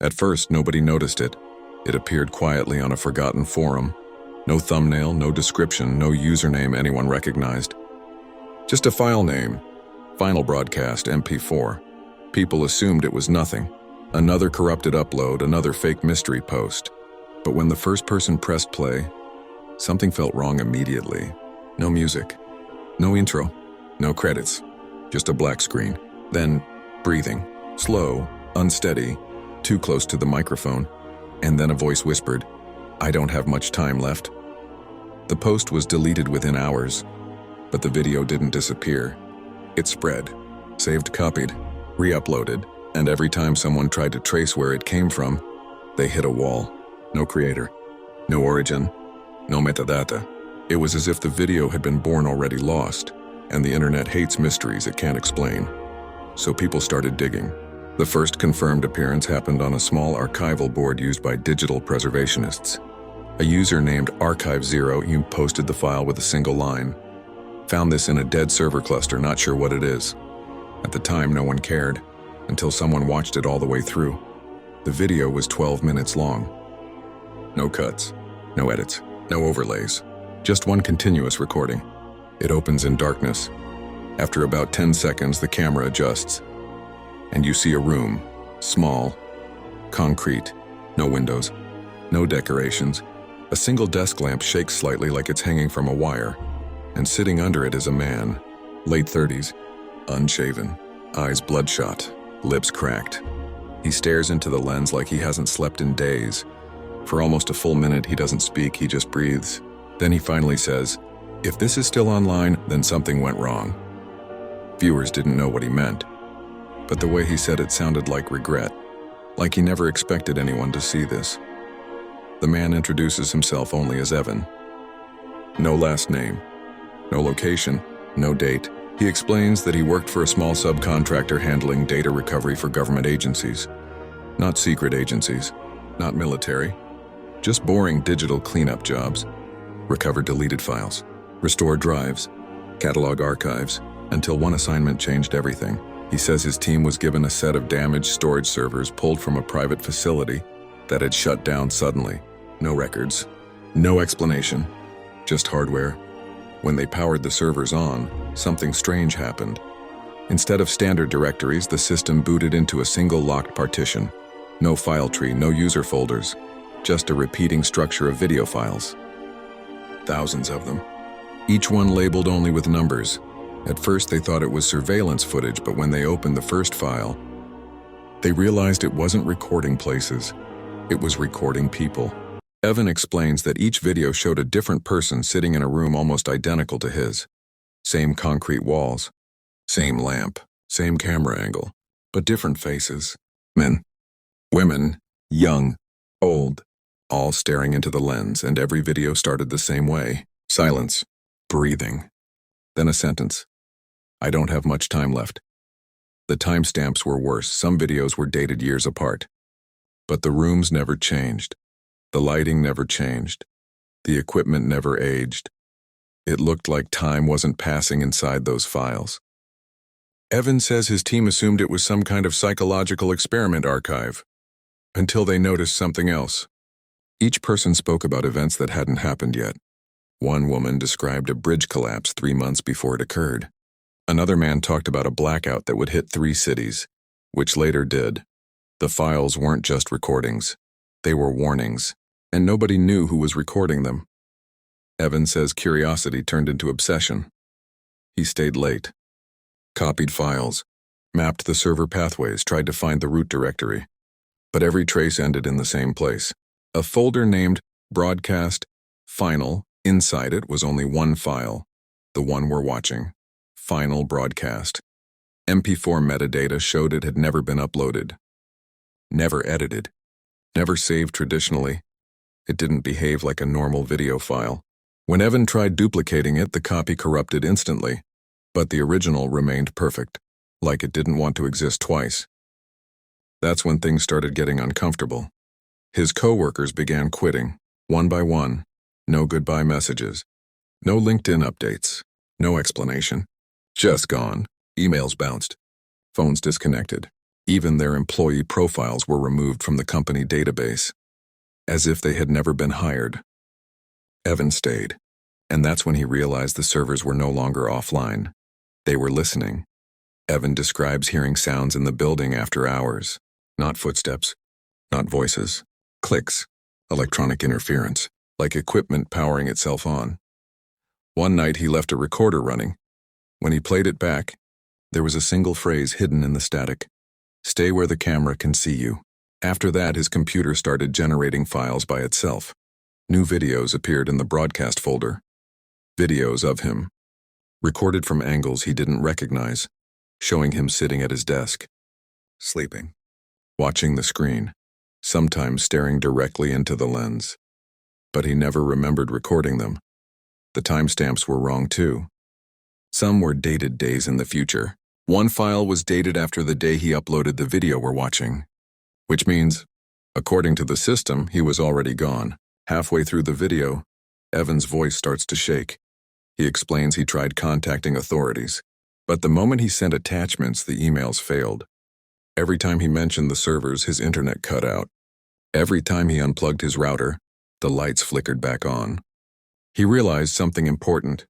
At first, nobody noticed it. It appeared quietly on a forgotten forum. No thumbnail, no description, no username anyone recognized. Just a file name, Final Broadcast MP4. People assumed it was nothing. Another corrupted upload, another fake mystery post. But when the first person pressed play, something felt wrong immediately. No music, no intro, no credits, just a black screen. Then, breathing, slow, unsteady, too close to the microphone, and then a voice whispered, "I don't have much time left." The post was deleted within hours, but the video didn't disappear. It spread, saved, copied, re-uploaded, and every time someone tried to trace where it came from, they hit a wall. No creator, no origin, no metadata. It was as if the video had been born already lost, and the internet hates mysteries it can't explain. So people started digging. The first confirmed appearance happened on a small archival board used by digital preservationists. A user named Archive0 posted the file with a single line. Found this in a dead server cluster, not sure what it is. At the time, no one cared, until someone watched it all the way through. The video was 12 minutes long. No cuts, no edits, no overlays, just one continuous recording. It opens in darkness. After about 10 seconds, the camera adjusts, and you see a room, small, concrete, no windows, no decorations. A single desk lamp shakes slightly like it's hanging from a wire, and sitting under it is a man, late 30s, unshaven, eyes bloodshot, lips cracked. He stares into the lens like he hasn't slept in days. For almost a full minute, he doesn't speak, he just breathes. Then he finally says, "If this is still online, then something went wrong." Viewers didn't know what he meant, but the way he said it sounded like regret, like he never expected anyone to see this. The man introduces himself only as Evan. No last name, no location, no date. He explains that he worked for a small subcontractor handling data recovery for government agencies. Not secret agencies, not military, just boring digital cleanup jobs. Recover deleted files, restore drives, catalog archives, until one assignment changed everything. He says his team was given a set of damaged storage servers pulled from a private facility that had shut down suddenly. No records, no explanation, just hardware. When they powered the servers on, something strange happened. Instead of standard directories, the system booted into a single locked partition. No file tree, no user folders, just a repeating structure of video files. Thousands of them, each one labeled only with numbers. At first they thought it was surveillance footage, but when they opened the first file, they realized it wasn't recording places, it was recording people. Evan explains that each video showed a different person sitting in a room almost identical to his. Same concrete walls, same lamp, same camera angle, but different faces. Men, women, young, old, all staring into the lens, and every video started the same way. Silence, breathing, then a sentence. "I don't have much time left." The timestamps were worse. Some videos were dated years apart. But the rooms never changed. The lighting never changed. The equipment never aged. It looked like time wasn't passing inside those files. Evan says his team assumed it was some kind of psychological experiment archive, until they noticed something else. Each person spoke about events that hadn't happened yet. One woman described a bridge collapse 3 months before it occurred. Another man talked about a blackout that would hit 3 cities, which later did. The files weren't just recordings. They were warnings, and nobody knew who was recording them. Evan says curiosity turned into obsession. He stayed late, copied files, mapped the server pathways, tried to find the root directory. But every trace ended in the same place. A folder named Broadcast Final. Inside it was only one file, the one we're watching. Final Broadcast. MP4 metadata showed it had never been uploaded, never edited, never saved traditionally. It didn't behave like a normal video file. When Evan tried duplicating it, the copy corrupted instantly, but the original remained perfect, like it didn't want to exist twice. That's when things started getting uncomfortable. His coworkers began quitting, one by one. No goodbye messages, no LinkedIn updates, no explanation. Just gone. Emails bounced, phones disconnected. Even their employee profiles were removed from the company database, as if they had never been hired. Evan stayed, and that's when he realized the servers were no longer offline. They were listening. Evan describes hearing sounds in the building after hours. Not footsteps, not voices, clicks, electronic interference, like equipment powering itself on. One night he left a recorder running. When he played it back, there was a single phrase hidden in the static. "Stay where the camera can see you." After that, his computer started generating files by itself. New videos appeared in the broadcast folder. Videos of him, recorded from angles he didn't recognize, showing him sitting at his desk, sleeping, watching the screen, sometimes staring directly into the lens. But he never remembered recording them. The timestamps were wrong too. Some were dated days in the future. One file was dated after the day he uploaded the video we're watching, which means, according to the system, he was already gone. Halfway through the video, Evan's voice starts to shake. He explains he tried contacting authorities, but the moment he sent attachments, the emails failed. Every time he mentioned the servers, his internet cut out. Every time he unplugged his router, the lights flickered back on. He realized something important.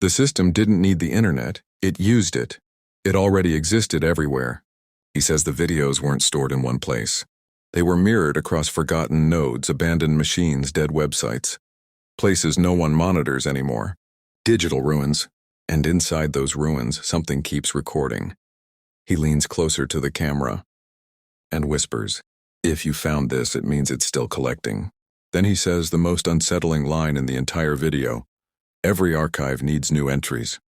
The system didn't need the internet, it used it. It already existed everywhere. He says the videos weren't stored in one place. They were mirrored across forgotten nodes, abandoned machines, dead websites. Places no one monitors anymore. Digital ruins. And inside those ruins, something keeps recording. He leans closer to the camera and whispers, "If you found this, it means it's still collecting." Then he says the most unsettling line in the entire video. Every archive needs new entries.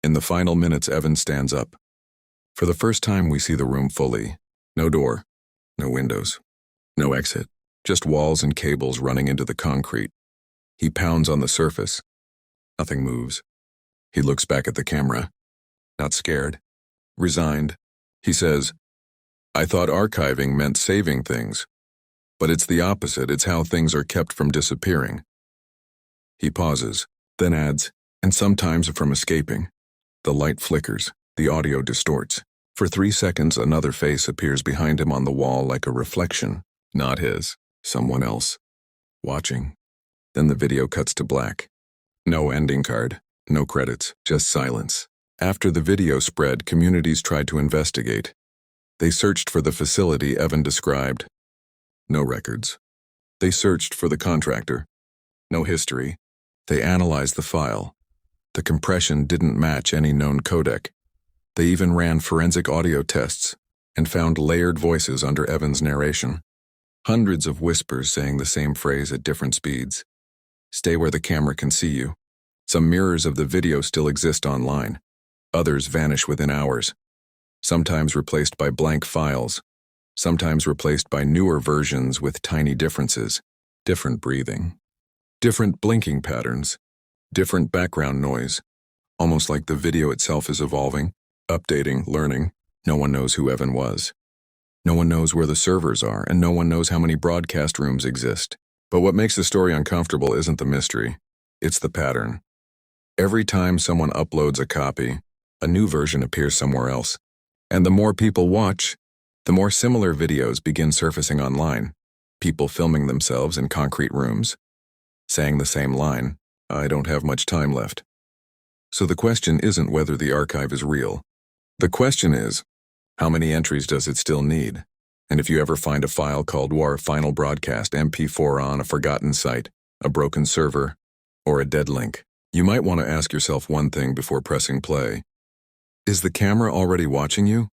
In the final minutes, Evan stands up. For the first time, we see the room fully. No door, no windows, no exit, just walls and cables running into the concrete. He pounds on the surface. Nothing moves. He looks back at the camera. Not scared. Resigned. He says, "I thought archiving meant saving things. But it's the opposite. It's how things are kept from disappearing." He pauses, then adds, "And sometimes from escaping." The light flickers. The audio distorts. For 3 seconds, another face appears behind him on the wall like a reflection. Not his. Someone else. Watching. Then the video cuts to black. No ending card. No credits. Just silence. After the video spread, communities tried to investigate. They searched for the facility Evan described. No records. They searched for the contractor. No history. They analyzed the file. The compression didn't match any known codec. They even ran forensic audio tests and found layered voices under Evan's narration. Hundreds of whispers saying the same phrase at different speeds. "Stay where the camera can see you." Some mirrors of the video still exist online. Others vanish within hours. Sometimes replaced by blank files. Sometimes replaced by newer versions with tiny differences. Different breathing. Different blinking patterns. Different background noise. Almost like the video itself is evolving, updating, learning. No one knows who Evan was. No one knows where the servers are, and no one knows how many broadcast rooms exist. But what makes the story uncomfortable isn't the mystery. It's the pattern. Every time someone uploads a copy, a new version appears somewhere else. And the more people watch, the more similar videos begin surfacing online. People filming themselves in concrete rooms, saying the same line, "I don't have much time left." So the question isn't whether the archive is real. The question is, how many entries does it still need? And if you ever find a file called WAR Final Broadcast MP4 on a forgotten site, a broken server, or a dead link, you might want to ask yourself one thing before pressing play. Is the camera already watching you?